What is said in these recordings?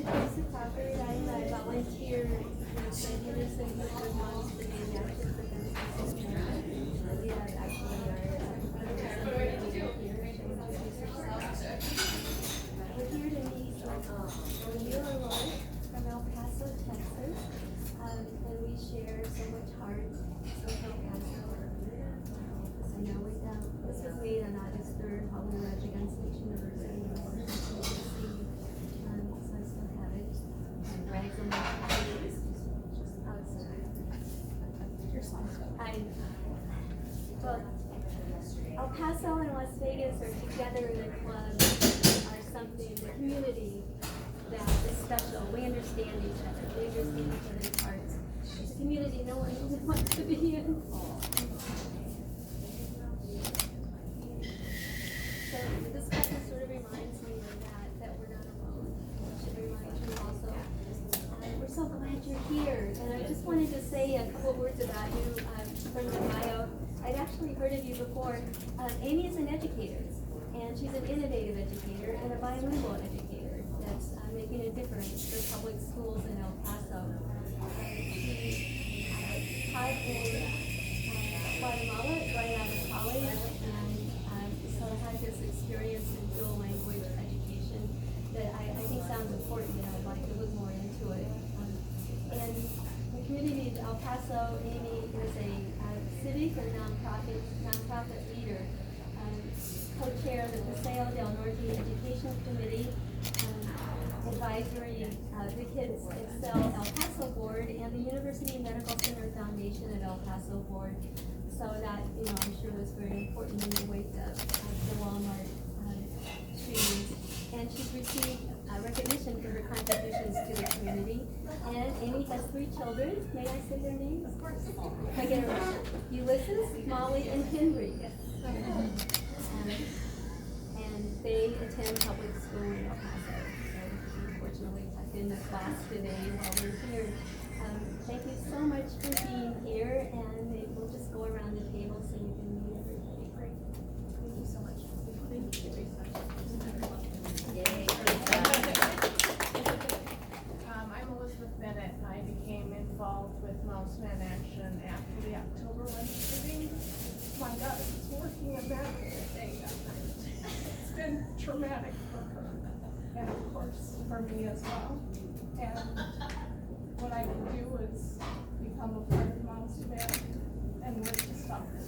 Lisa Crawford. I'm a volunteer with Henderson who wants to be active for Henderson. We have actually our here. We're here to meet Neil and Lauren from El Paso, Texas, and we share so much heart with El Paso. So now this was made on August 3rd, Holy Ridge against State University. So I still have it. And rags on my face. Well, El Paso and Las Vegas are together in a club, are something, the community that is special. We understand each other. We understand each other's hearts. It's a community no one really wants to be in. So this couple sort of reminds me that we're not alone. It should remind you also. We're so glad you're here. And I just wanted to say a couple words about you from the bio. I'd actually heard of you before. Amy is an educator, and she's an innovative educator and a bilingual educator that's making a difference for public schools in El Paso. She taught in Guatemala right out of college, and so had this experience in dual language education that I think sounds important, and I'd like to look more into it. And the community of El Paso, Amy is a civic and nonprofit leader, co-chair of the Paseo del Norte Education Committee, advisory, the Kids Excel El Paso Board, and the University Medical Center Foundation at El Paso Board. So that, I'm sure was very important in the wake of the Walmart shootings. And she's received recognition for her contributions to the community. And Amy has 3 children. May I say their names? Of course. I get it right. Ulysses, Molly, and Henry. Yes. And they attend public school in El Paso. So unfortunately, tucked in the class today while we're here. Thank you so much for being here, and we'll just go around the table so you can meet everybody. Great. Thank you so much. Thank you. Yay. I'm Elizabeth Bennett, and I became involved with Mouse Man Action after the October 1 shooting. My daughter was working at that day that night. It's been traumatic for her, and of course for me as well. And what I can do is become a part of Mouse Man and work to stop this.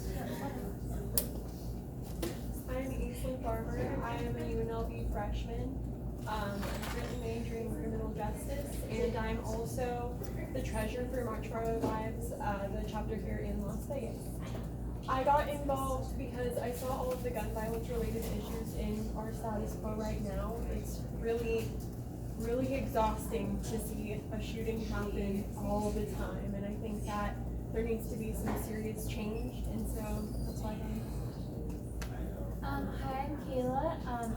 I'm Aislinn Barber. I am a UNLV freshman. I'm currently majoring in criminal justice, and I'm also the treasurer for March for Our Lives, the chapter here in Las Vegas. I got involved because I saw all of the gun violence related issues in our status quo right now. It's really exhausting to see a shooting happen all the time, and I think that there needs to be some serious change, and so that's why I'm Hi, I'm Kayla.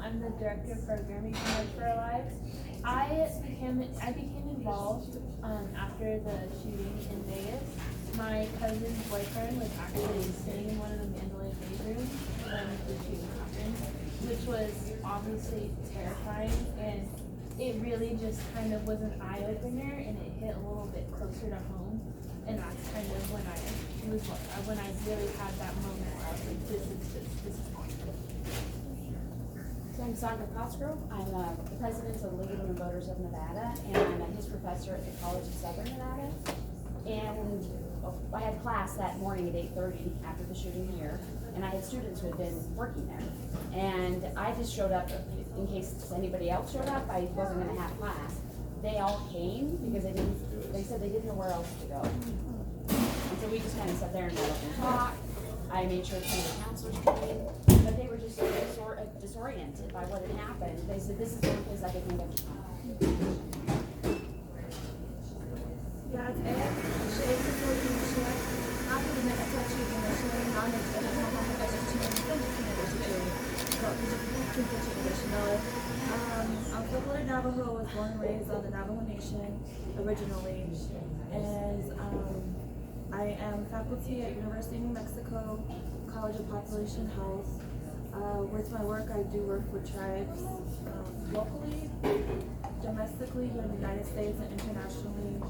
I'm the director of programming for March for Our Lives. I became involved after the shooting in Vegas. My cousin's boyfriend was actually staying in one of the Mandalay Bay rooms when the shooting happened, which was obviously terrifying, and it really just kind of was an eye-opener, and it hit a little bit closer to home. And that's kind of when I really had that moment where I was like, this is So I'm Sandra Cosgrove. I'm the president of the League of Women Voters of Nevada, and I'm a history professor at the College of Southern Nevada. And I had class that morning at 8:30 after the shooting here, and I had students who had been working there. And I just showed up in case anybody else showed up. I wasn't going to have class. They all came because they said they didn't know where else to go. And so we just kind of sat there and let them talk. I made sure some of the counselors came, but they were just disoriented by what had happened. They said, this is the only place I could think of to come. I'm Navajo, was born and raised on the Navajo Nation originally, and I am faculty at University of New Mexico, College of Population Health. With my work, I do work with tribes locally, domestically here in the United States and internationally,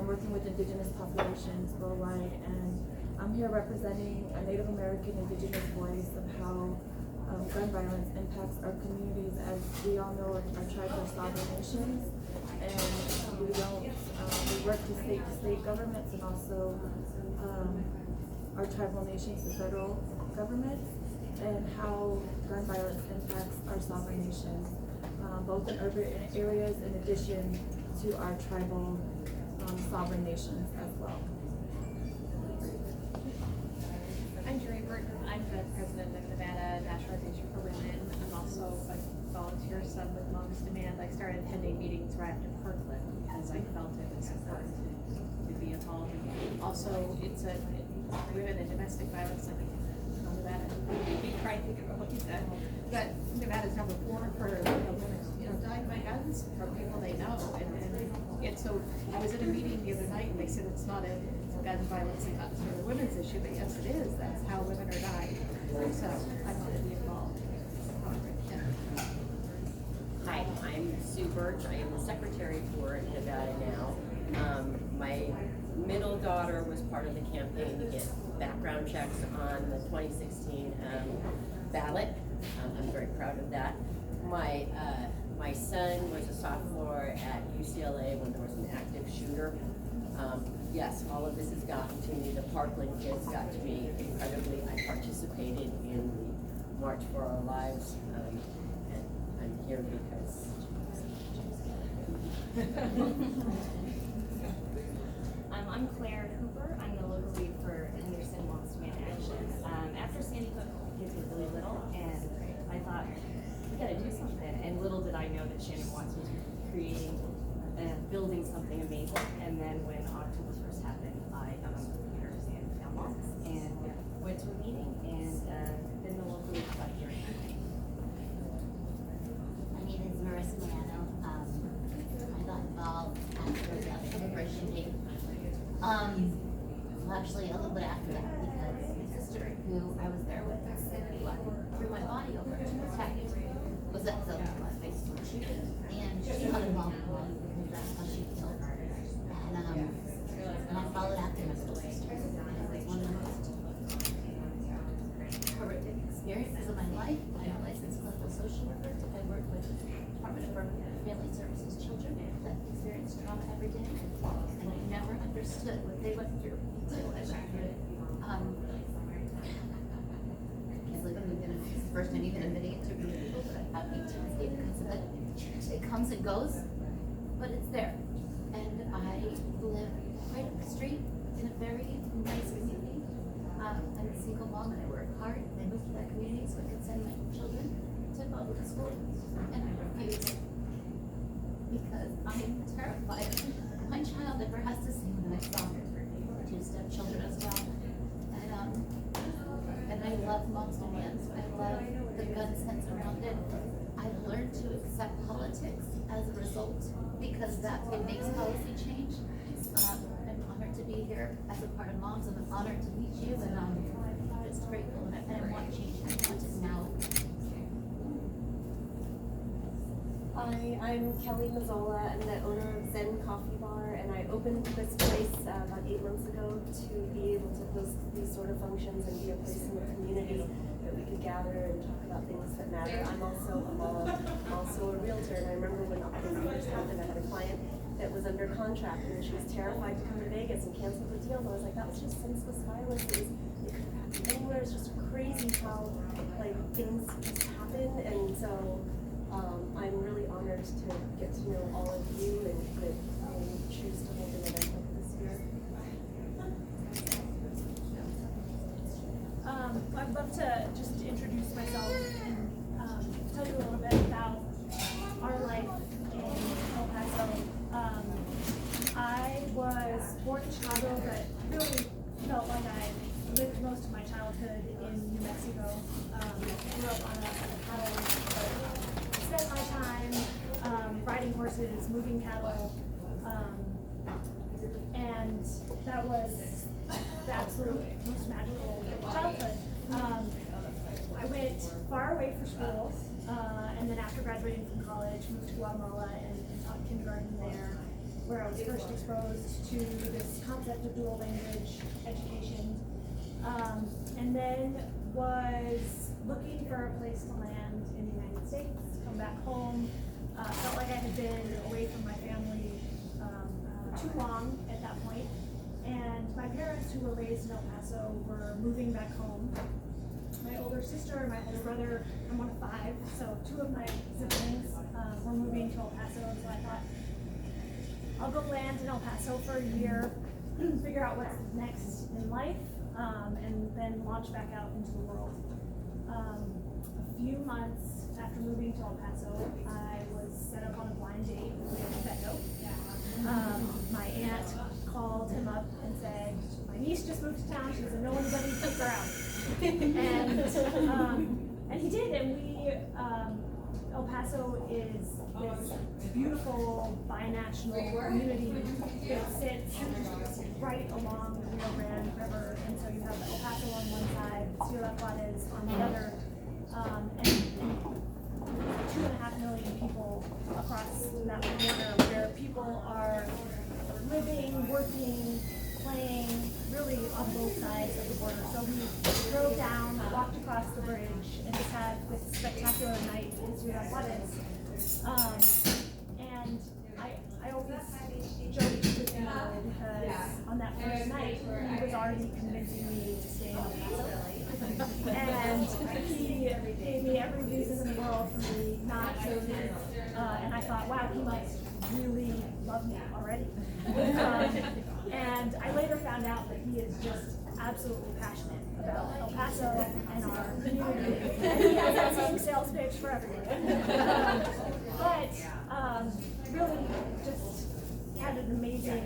working with indigenous populations worldwide. And I'm here representing a Native American indigenous voice of how gun violence impacts our communities. As we all know, our tribes are sovereign nations, and we work to state governments and also our tribal nations, the federal government, and how gun violence impacts our sovereign nations, both in urban areas in addition to our tribal sovereign nations as well. I'm Jerry Burton. I'm the president of Nevada National Organization for Women. I'm also a volunteer sub with Moms Demand. I started attending meetings right after Parkland because I felt it was important to be involved. Also, it's a women and domestic violence in Nevada. We try to think about what you said, but Nevada's number 4 for women dying by guns from people they know. And it's so. I was at a meeting the other night and they said it's not a gun violence and guns for the women's issue, but yes, it is. That's how women are dying. So I want to be involved. Hi, I'm Sue Birch. I am the secretary for Nevada Now. My middle daughter was part of the campaign to get background checks on the 2016 ballot. I'm very proud of that. My son was a sophomore at UCLA when there was an active shooter. Yes, all of this has gotten to me. The Parkland kids got to me incredibly. I participated in the March for Our Lives, and I'm here because. I'm Claire Cooper. I'm the local lead for Henderson Wants to Man Action. After Sandy Hook, kids were really little, and I thought, we gotta do something. And little did I know that Shannon Watts was creating building something amazing. And then when October 1st happened, I understand found moms and went to a meeting and been the local lead for about a year and a half. My name is Marissa Morano. I got involved after the celebration date. Well, actually a little bit after that, because my sister, who I was there with, threw my body over to protect, was at the Facebook shooting, and she got involved in one because that's how she killed her. And I followed after my little sister. It was one of the most horrific experiences of my life. I'm a licensed clinical social worker. I work with Department of Family Services children that experience trauma every day, and I never understood what they went through until I went through it. It's the first time even admitting it to real people, but I have PTSD because of it. It comes and goes, but it's there. And I live right up the street in a very nice community. I'm a single mom and I work hard. I moved to that community so I could send my children to public school, and I refuse because I'm terrified. My child never has to see when I saw her. 2 stepchildren as well. And I love Moms Demand. I love the gun sense around it. I've learned to accept politics as a result because it makes policy change. I'm honored to be here as a part of Moms, and I'm honored to meet you, and I'm just grateful, and I want change. I want it now. Hi, I'm Kelly Mazzola. I'm the owner of Zen Coffee Bar, and I opened this place about 8 months ago to be able to host these sort of functions and be a place in the community that we could gather and talk about things that matter. I'm also a mom, I'm also a realtor, and I remember when October first happened, I had a client that was under contract and she was terrified to come to Vegas and cancel the deal. But I was like, that was just senseless violence. It could have happened anywhere. It's just crazy how things just happen, and so. I'm really honored to get to know all of you and that choose to hold an event like this year. I'd love to just introduce myself and tell you a little bit about our life in El Paso. I was born in Chicago, but really felt like I lived most of my childhood in New Mexico. Grew up on a cattle ranch. Spent my time riding horses, moving cattle, and that was the absolute most magical childhood. I went far away for school, and then after graduating from college, moved to Guatemala and taught kindergarten there, where I was first exposed to this concept of dual language education. And then was looking for a place to land in the United States, come back home. Felt like I had been away from my family too long at that point. And my parents, who were raised in El Paso, were moving back home. My older sister and my older brother, I'm one of 5, so 2 of my siblings were moving to El Paso, and so I thought, I'll go land in El Paso for a year, figure out what's next in life, and then launch back out into the world. A few months after moving to El Paso, I was set up on a blind date with Beto. My aunt called him up and said, my niece just moved to town, she doesn't know anybody, take her out. And he did, and we, El Paso is this beautiful binational community that sits right along the Rio Grande River, and so you have El Paso on one side, Ciudad Juarez on the other, and 2.5 million people across that border where people are living, working, playing, really on both sides of the border. So we drove down, walked across the bridge, and just had this spectacular night in Ciudad Juarez. And I always joke with him because on that first night, he was already convincing me to stay in El Paso. And he gave me every reason in the world for me not to leave. And I thought, wow, he must really love me already. And I later found out that he is just absolutely passionate about El Paso and our community. And he has that same sales pitch for everyone. Really just had an amazing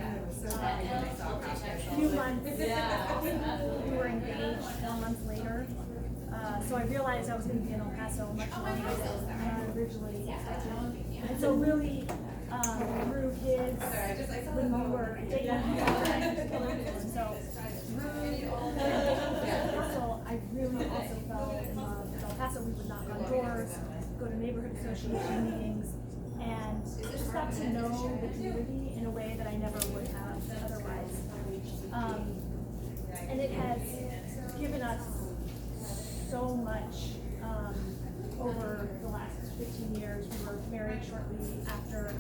few months. We were engaged 4 months later. So I realized I was going to be in El Paso much longer than I originally expected. And so really, through his, when we were dating, so through El Paso, I really also fell in love with El Paso. We would knock on doors, go to neighborhood association meetings, and just got to know the community in a way that I never would have otherwise. And it has given us so much over the last 15 years. We were married shortly after.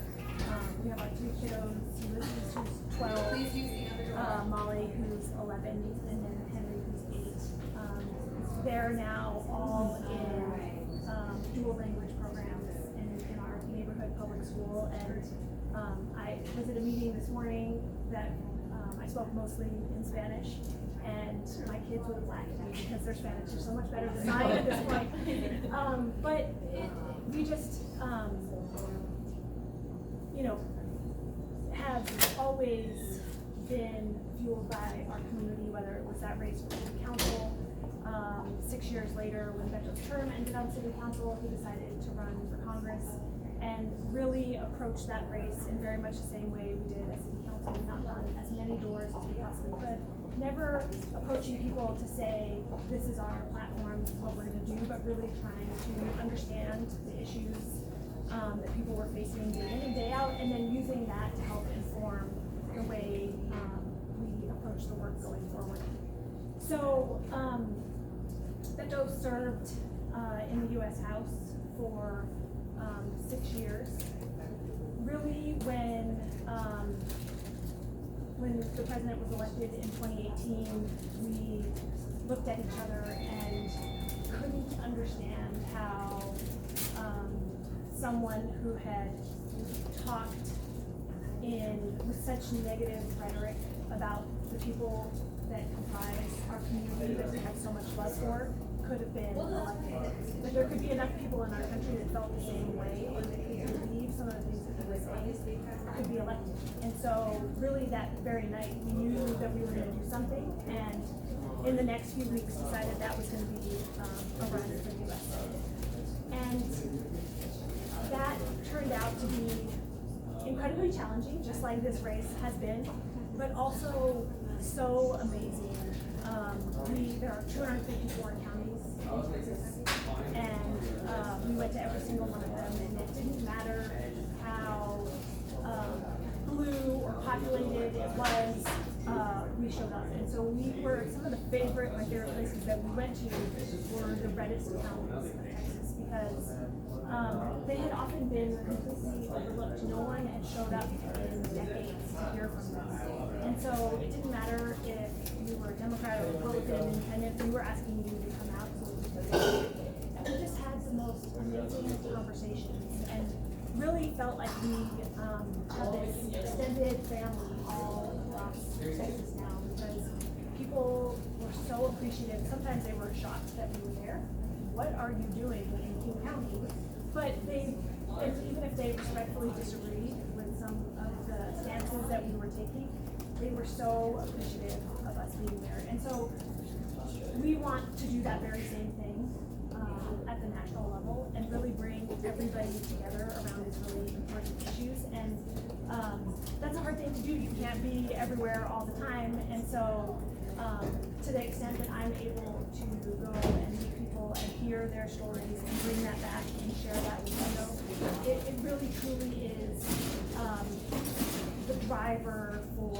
We have our 2 kiddos, Ulysses, who's 12, Molly, who's 11, and then Henry, who's 8. They're now all in dual language programs in our neighborhood public school. And I was at a meeting this morning that I spoke mostly in Spanish, and my kids would laugh at me because their Spanish is so much better than mine at this point. We just, have always been fueled by our community, whether it was that race for city council. 6 years later, when Beto's term ended on city council, he decided to run for Congress and really approach that race in very much the same way we did as city council. We knocked on as many doors as we possibly could, never approaching people to say, this is our platform, this is what we're going to do, but really trying to understand the issues that people were facing day in and day out, and then using that to help inform the way we approach the work going forward. So, Beto served in the U.S. House for 6 years. Really, when the president was elected in 2018, we looked at each other and couldn't understand how someone who had talked with such negative rhetoric about the people that comprise our community that we have so much love for could have been elected. But there could be enough people in our country that felt the same way or that could believe some of the things that he was saying could be elected. And so really that very night we knew that we were going to do something, and in the next few weeks decided that was going to be a run for the U.S. And that turned out to be incredibly challenging, just like this race has been, but also so amazing. There are 254 counties in Texas, and we went to every single one of them, and it didn't matter how populated it was, we showed up. And so we were, some of the favorite, my favorite places that we went to were the reddest counties of Texas because they had often been completely overlooked. No one had showed up in decades to hear from them. And so it didn't matter if you were a Democrat or Republican, independent, we were asking you to come out so we could listen. And we just had the most amazing conversations and really felt like we had this extended family all across Texas now because people were so appreciative. Sometimes they were shocked that we were there. What are you doing in King County? But even if they respectfully disagreed with some of the stances that we were taking, they were so appreciative of us being there. And so we want to do that very same thing at the national level and really bring everybody together around these really important issues. And that's a hard thing to do. You can't be everywhere all the time. And so to the extent that I'm able to go and meet people and hear their stories and bring that back and share that with them, it really truly is the driver for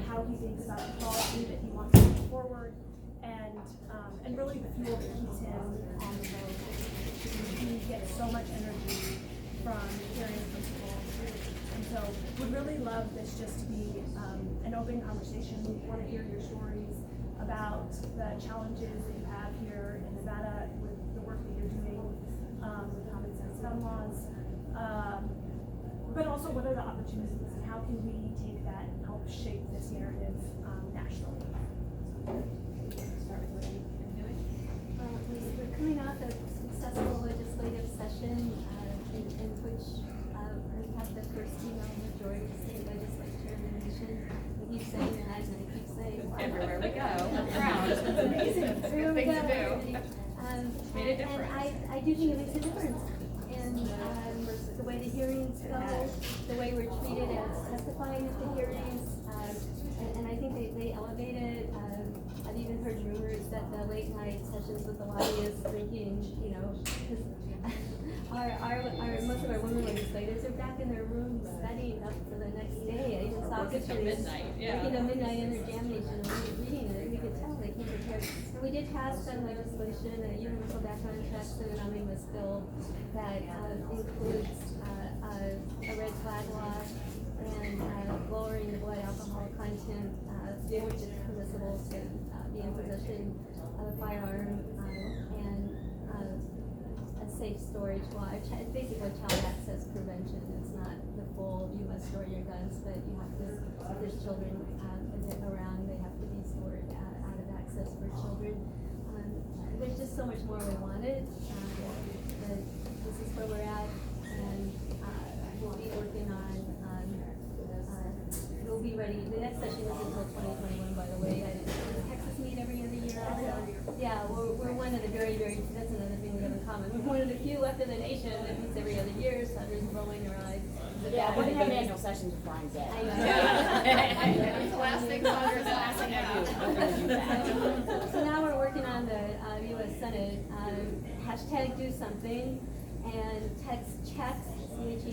how he thinks about the policy that he wants to move forward, and really the fuel that keeps him on the road. He gets so much energy from hearing from people. And so would really love this just to be an open conversation. We want to hear your stories about the challenges that you have here in Nevada with the work that you're doing with common sense gun laws. But also what are the opportunities and how can we take that and help shape this narrative nationally? Start with what you've been doing. We're coming off a successful legislative session in which we have the first female majority state legislature in the nation. We keep saying that and I keep saying Everywhere we go, I'm proud. It's amazing. Good thing to do. Made a difference. And I do think it makes a difference in the way the hearings go, the way we're treated as testifying at the hearings, and I think they elevate it. I've even heard rumors that the late night sessions with the lobbyists drinking, you know, most of our women legislators are back in their rooms studying up for the next day. I even saw Working till pictures. midnight, yeah. Working till midnight in their jam nation and reading it. We could tell they came prepared. And we did pass some legislation, a universal background check, so an omnibus bill that includes a red flag law and lowering the blood alcohol content, which is permissible to be in possession of a firearm, and a safe storage law. It's basically child access prevention. It's not the full, you must store your guns, but you have to, if there's children around, they have to be stored out of access for children. There's just so much more we wanted, but this is where we're at, and we'll be working on, we'll be ready. The next session is until 2021, by the way. Does Texas meet every other year? Yeah, we're one of the that's another thing we have in common. We're one of the few left in the nation that meets every other year. Sunder's rolling their eyes. Yeah, we're gonna have an annual session before I'm dead. I know. It's the last thing Saunders Last thing I do. does. I'm gonna do that. So now we're working on the U.S. Senate, hashtag do something, and text checks, CHECKS,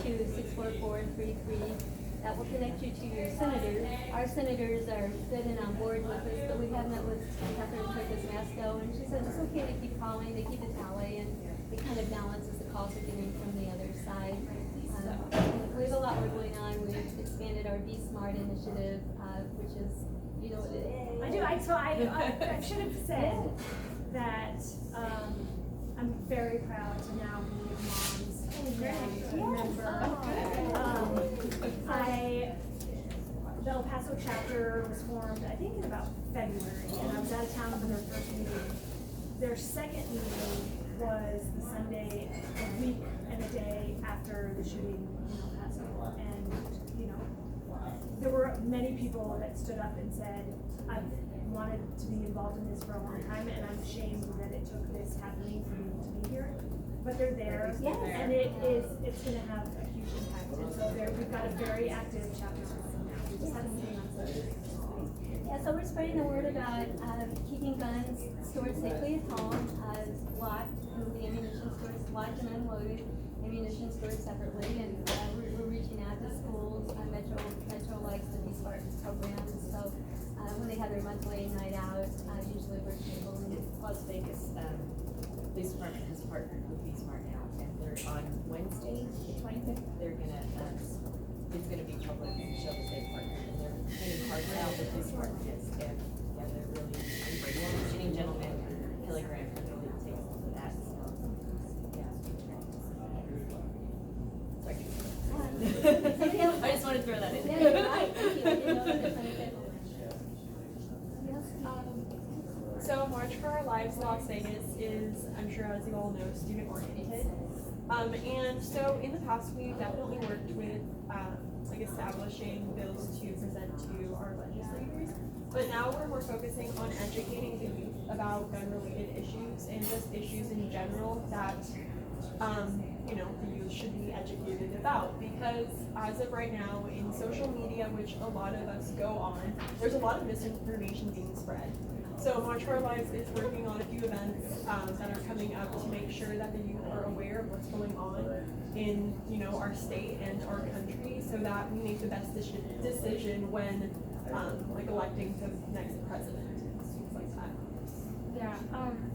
to 64433. That will connect you to your senators. Our senators are good and on board with this, but we have met with Catherine Cortez Masco, and she says it's okay to keep calling, they keep a tally, and it kind of balances the calls we're getting from the other side. We have a lot more going on. We've expanded our Be Smart initiative, which is, you know what it is. I do. I should have said that I'm very proud to now be a mom's member. The El Paso chapter was formed, I think, in about February, and I was out of town for their first meeting. Their second meeting was the Sunday, a week and a day after the shooting in El Paso, and you know, there were many people that stood up and said, I've wanted to be involved in this for a long time, and I'm ashamed that it took this happening for me to be here. But they're there, and it's gonna have a huge impact. And so we've got a very active chapter system now. We just had a meeting on Sunday. Yeah, so we're spreading the word about keeping guns stored safely at home, locked, the ammunition stored locked and unloaded, ammunition stored separately, and we're reaching out to schools. Las Vegas, police department has partnered with Be Smart now, and they're on Wednesday, the 25th, they're gonna, it's gonna be public and show that they partnered, and they're putting cards out with Be Smart kids, and yeah, they're really embracing it. Shooting gentleman, kilogram, really takes hold of that, so, yeah. Sorry. I just wanted to throw that in. Yeah, you're right, thank you, I didn't know that the 25th. So March for Our Lives Las Vegas is, I'm sure as you all know, student oriented. And so in the past, we've definitely worked with like establishing bills to present to our legislators. But now we're focusing on educating the youth about gun-related issues and just issues in general that you know, the youth should be educated about. Because as of right now, in social media, which a lot of us go on, there's a lot of misinformation being spread. So March for Our Lives is working on a few events that are coming up to make sure that the youth are aware of what's going on in, you know, our state and our country, so that we make the best decision when like electing the next president and things like that. Yeah,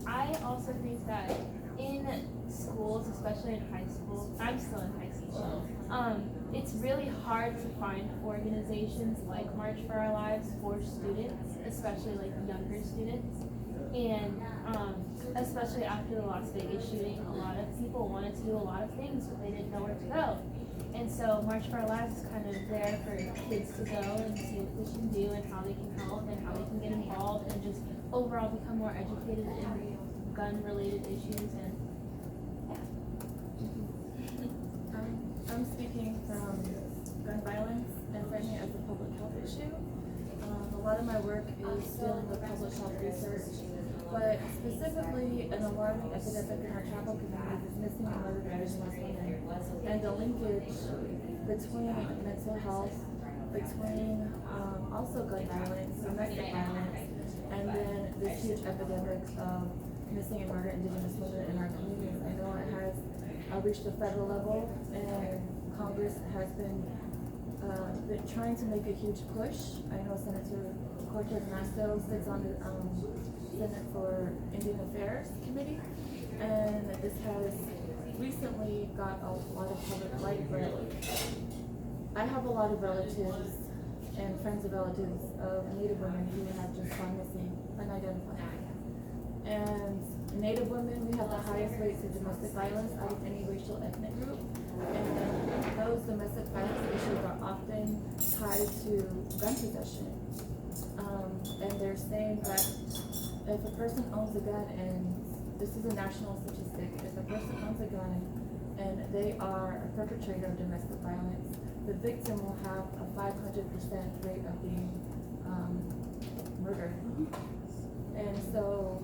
I also think that in schools, especially in high school, I'm still in high school, it's really hard to find organizations like March for Our Lives for students, especially like younger students. And especially after the Las Vegas shooting, a lot of people wanted to do a lot of things, but they didn't know where to go. And so March for Our Lives is kind of there for kids to go and see what they can do and how they can help and how they can get involved and just overall become more educated in gun-related issues. And I'm speaking from gun violence and framing it as a public health issue. A lot of my work is dealing with public health research, but specifically an alarming epidemic in our tribal communities is missing and murdered Indigenous women, and the linkage between mental health, between also gun violence, domestic violence, and then this huge epidemic of missing and murdered Indigenous women in our communities. I know it has reached the federal level, and Congress has been trying to make a huge push. I know Senator Cortez Masto sits on the Senate for Indian Affairs Committee, and this has recently got a lot of public light, but I have a lot of relatives and friends of relatives of Native women who have just gone missing, unidentified. And Native women, we have the highest rates of domestic violence out of any racial ethnic group. And those domestic violence issues are often tied to gun possession. And they're saying that if a person owns a gun, and this is a national statistic, if a person owns a gun and they are a perpetrator of domestic violence, the victim will have a 500% rate of being murdered. And so,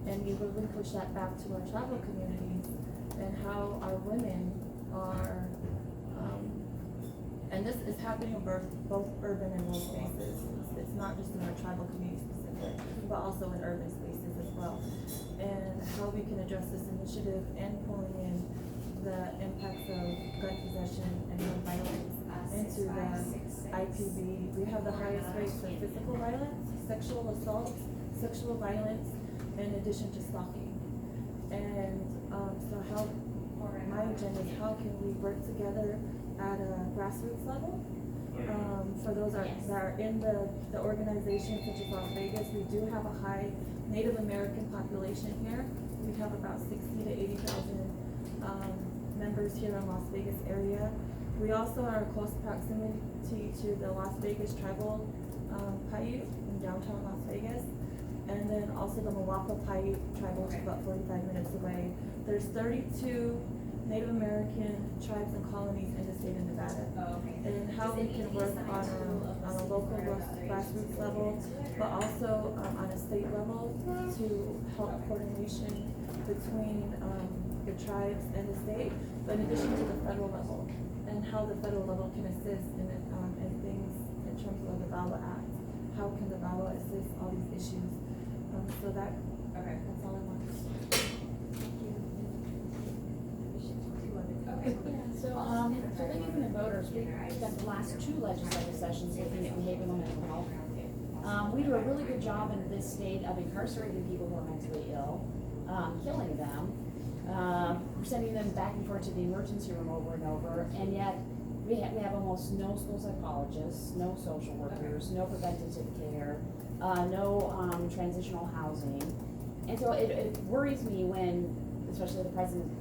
and you relinquish that back to our tribal communities and how our women are, and this is happening in both urban and rural spaces. It's not just in our tribal community specific, but also in urban spaces as well. And how we can address this initiative and pulling in the impacts of gun possession and gun violence into the IPB. We have the highest rates of physical violence, sexual assault, sexual violence, in addition to stalking. And so how, my agenda is how can we work together at a grassroots level? For those that are in the organization such as Las Vegas, we do have a high Native American population here. We have about 60 to 80,000 members here in Las Vegas area. We also are in close proximity to the Las Vegas Tribal Paiute in downtown Las Vegas. And then also the Mawapa Paiute Tribal, which is about 45 minutes away. There's 32 Native American tribes and colonies in the state of Nevada. And how we can work on a local grassroots level, but also on a state level to help coordination between the tribes and the state, but in addition to the federal level, and how the federal level can assist in things in terms of the VAWA Act. How can the VAWA assist all these issues? So that's all I want. So thinking from the voters, we've got the last two legislative sessions looking at behavioral and mental health. We do a really good job in this state of incarcerating people who are mentally ill, killing them, sending them back and forth to the emergency room over and over, and yet we have almost no school psychologists, no social workers, no preventative care, no transitional housing. And so it worries me when, especially the president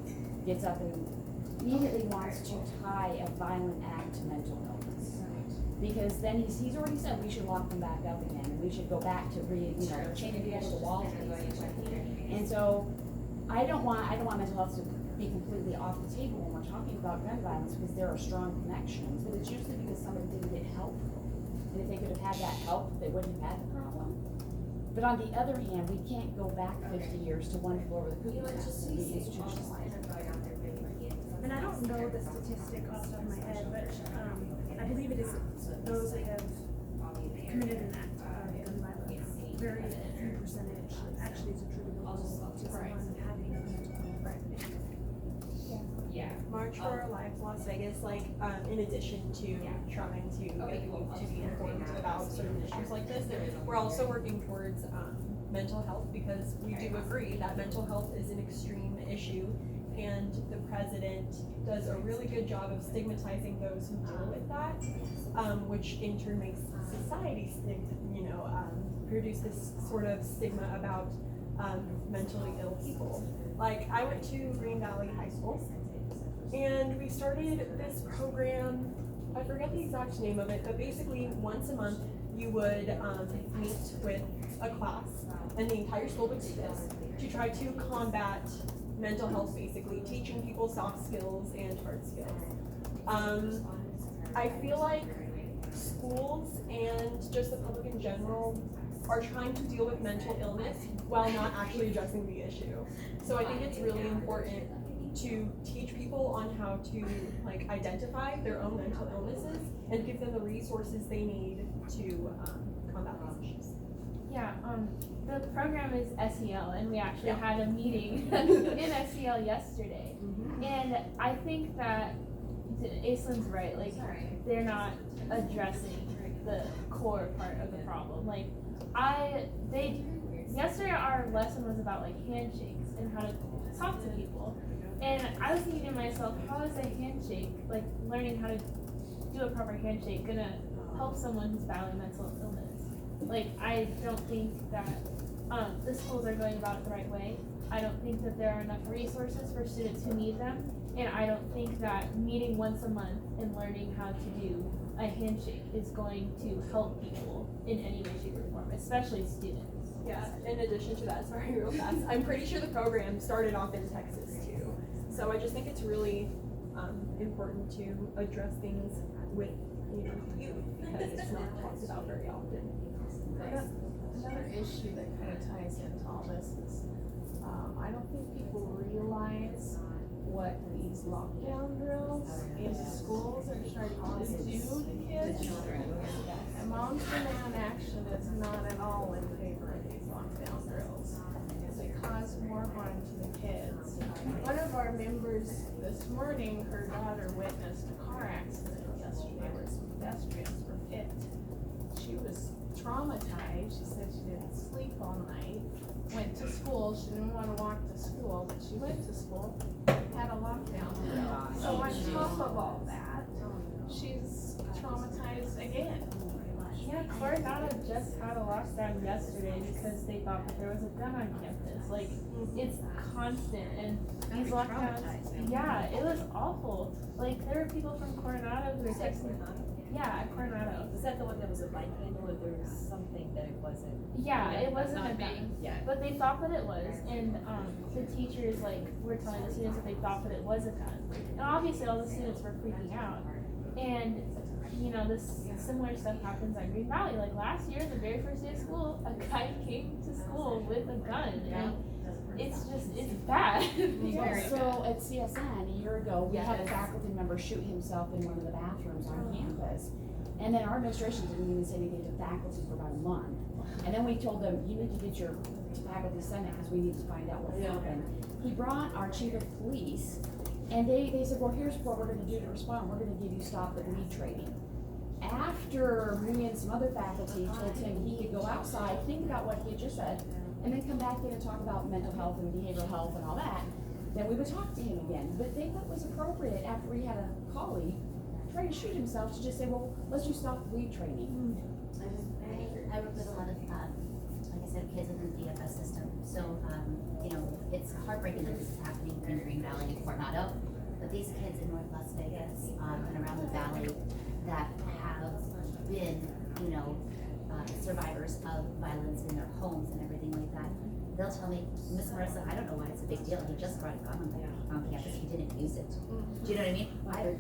gets up and immediately wants to tie a violent act to mental illness. Because then he's already said we should lock them back up again, and we should go back to chaining people to the walls basically. And so I don't want mental health to be completely off the table when we're talking about gun violence, because there are strong connections, but it's usually because somebody didn't get help. And if they could have had that help, they wouldn't have had the problem. But on the other hand, we can't go back 50 years to one floor with a cookie test and be institutionalized. And I don't know the statistic off the top of my head, but I believe it is those that have committed an act of gun violence. Very few percentage actually is attributable to someone having a mental health crisis. March for Our Lives Las Vegas, in addition to trying to get people to be informed about certain issues like this, we're also working towards mental health, because we do agree that mental health is an extreme issue, and the president does a really good job of stigmatizing those who deal with that, which in turn makes society produce this sort of stigma about mentally ill people. Like, I went to Green Valley High School, and we started this program, I forget the exact name of it, but basically once a month you would meet with a class, and the entire school would do this, to try to combat mental health, basically, teaching people soft skills and hard skills. I feel like schools and just the public in general are trying to deal with mental illness while not actually addressing the issue. So I think it's really important to teach people on how to identify their own mental illnesses and give them the resources they need to combat these issues. Yeah, the program is SEL, and we actually had a meeting in SEL yesterday. And I think that Aislinn's right, they're not addressing the core part of the problem. Yesterday our lesson was about handshakes and how to talk to people. And I was thinking to myself, how is a handshake, learning how to do a proper handshake, gonna help someone who's battling mental illness? I don't think that the schools are going about it the right way. I don't think that there are enough resources for students who need them. And I don't think that meeting once a month and learning how to do a handshake is going to help people in any way, shape, or form, especially students. Yeah, in addition to that, sorry, real fast, I'm pretty sure the program started off in Texas too. So I just think it's really important to address things with youth, because it's not talked about very often. Another issue that kind of ties into all this is, I don't think people realize what these lockdown drills in schools are starting to do to kids. And Moms Demand Action is not at all in favor of these lockdown drills, because they cause more harm to the kids. One of our members this morning, her daughter witnessed a car accident yesterday where some pedestrians were hit. She was traumatized. She said she didn't sleep all night, went to school. She didn't want to walk to school, but she went to school, had a lockdown drill. So on top of all that, she's traumatized again. Yeah, Coronado just had a lockdown yesterday because they thought that there was a gun on campus. It's constant, and these lockdowns, yeah, it was awful. There were people from Coronado who were texting. Yeah, at Coronado. Is that the one that was a bike handle, or there was something that it wasn't? Yeah, it wasn't a gun. Yeah. But they thought that it was, and the teachers were telling the students that they thought that it was a gun. And obviously all the students were freaking out. And this similar stuff happens at Green Valley. Last year, the very first day of school, a guy came to school with a gun. And it's bad. So at CSN a year ago, we had a faculty member shoot himself in one of the bathrooms on campus. And then our administration didn't even say anything to faculty for about a month. And then we told them, you need to get your faculty senate because we need to find out what happened. He brought our chief of police, and they said, well, here's what we're gonna do to respond. We're gonna give you stop the bleed training. after me and some other faculty told him he could go outside, think about what he had just said, and then come back in and talk about mental health and behavioral health and all that, then we would talk to him again. But they thought it was appropriate after we had a colleague try to shoot himself to just say, well, let's just stop lead training. I work with a lot of, like I said, kids in the DFS system. So, you know, it's heartbreaking that this is happening in Green Valley and Coronado. But these kids in North Las Vegas and around the valley that have been, you know, survivors of violence in their homes and everything like that, they'll tell me, Miss Marissa, I don't know why it's a big deal. He just brought a gun on campus. He didn't use it. Do you know what I mean?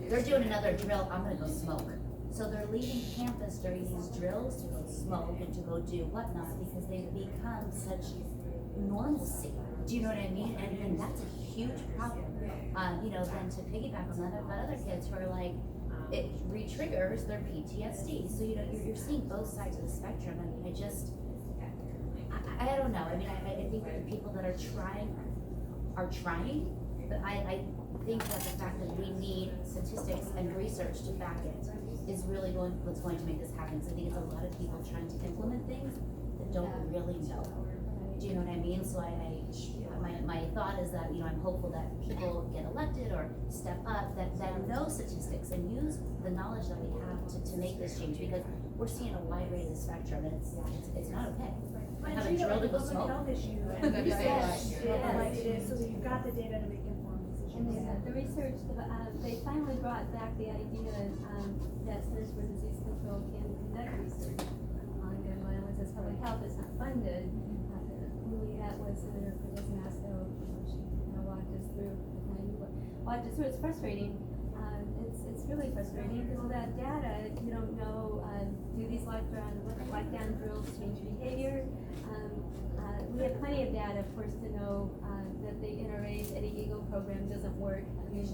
They're doing another drill. I'm gonna go smoke. So they're leaving campus during these drills to go smoke and to go do whatnot because they've become such normalcy. Do you know what I mean? And that's a huge problem. You know, then to piggyback on that, I've got other kids who are like, it re-triggers their PTSD. So, you know, you're seeing both sides of the spectrum. I mean, I don't know. I mean, I think that the people that are trying, but I think that the fact that we need statistics and research to back it is really what's going to make this happen. So I think it's a lot of people trying to implement things that don't really know. Do you know what I mean? So my thought is that, you know, I'm hopeful that people get elected or step up that know statistics and use the knowledge that we have to make this change, because we're seeing a wide range of the spectrum and it's not okay. But Have a treat it drill like to a go public smoke. health issue and That'd be research great. it like it is, so that you've got the data to make informed decisions. And the research, they finally brought back the idea that Centers for Disease Control can conduct research on gun violence as public health. It's not funded. Who we had was Senator Cortez Masto. She walked us through. It's frustrating. It's really frustrating because without data, you don't know, do these lockdown drills change behavior? We have plenty of data, of course, to know that the NRA's Eddie Eagle program doesn't work. I mean,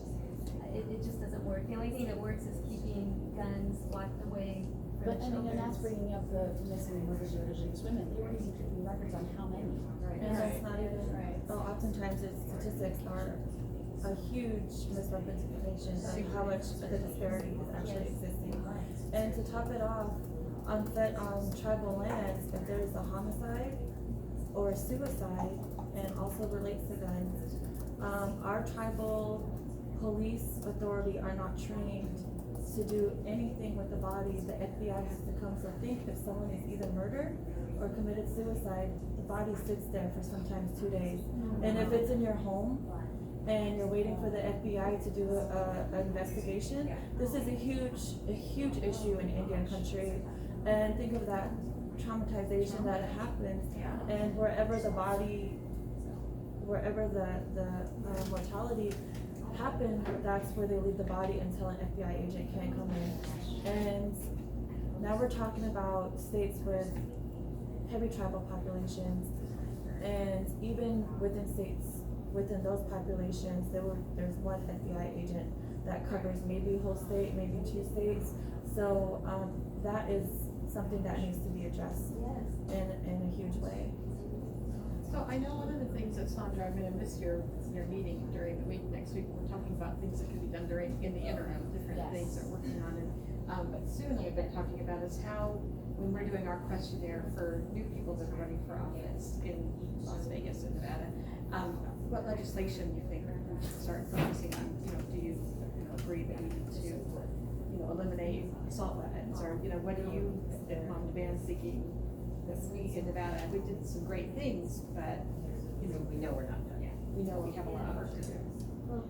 it just doesn't work. The only thing that works is keeping guns locked away from But, I children. mean, and that's bringing up the missing and murders of Indigenous women. They weren't even keeping records on how many. And that's not even, oftentimes its statistics are a huge misrepresentation of how much the disparity is actually existing. And to top it off, on tribal lands, if there is a homicide or a suicide, and also relates to guns, our tribal police authority are not trained to do anything with the body. The FBI has to come. So think if someone is either murdered or committed suicide, the body sits there for sometimes 2 days. And if it's in your home and you're waiting for the FBI to do an investigation, this is a huge issue in Indian country. And think of that traumatization that happens, and wherever the mortality happened, that's where they leave the body until an FBI agent can come in. And now we're talking about states with heavy tribal populations, and even within states, within those populations, there's one FBI agent that covers maybe a whole state, maybe 2 states. So that is something that needs to be addressed in a huge way. So I know one of the things that Sandra, I'm gonna miss your meeting during the week next week. We're talking about things that can be done in the interim, different things they're working on. And but soon we've been talking about is how, when we're doing our questionnaire for new people that are running for office in Las Vegas and Nevada, what legislation you think we should start focusing on? You know, do you agree that we need to, eliminate assault weapons, or what do you, Mom Demand, thinking that we in Nevada, we did some great things, but We know we're not done. we know we have a lot of work to do. Well,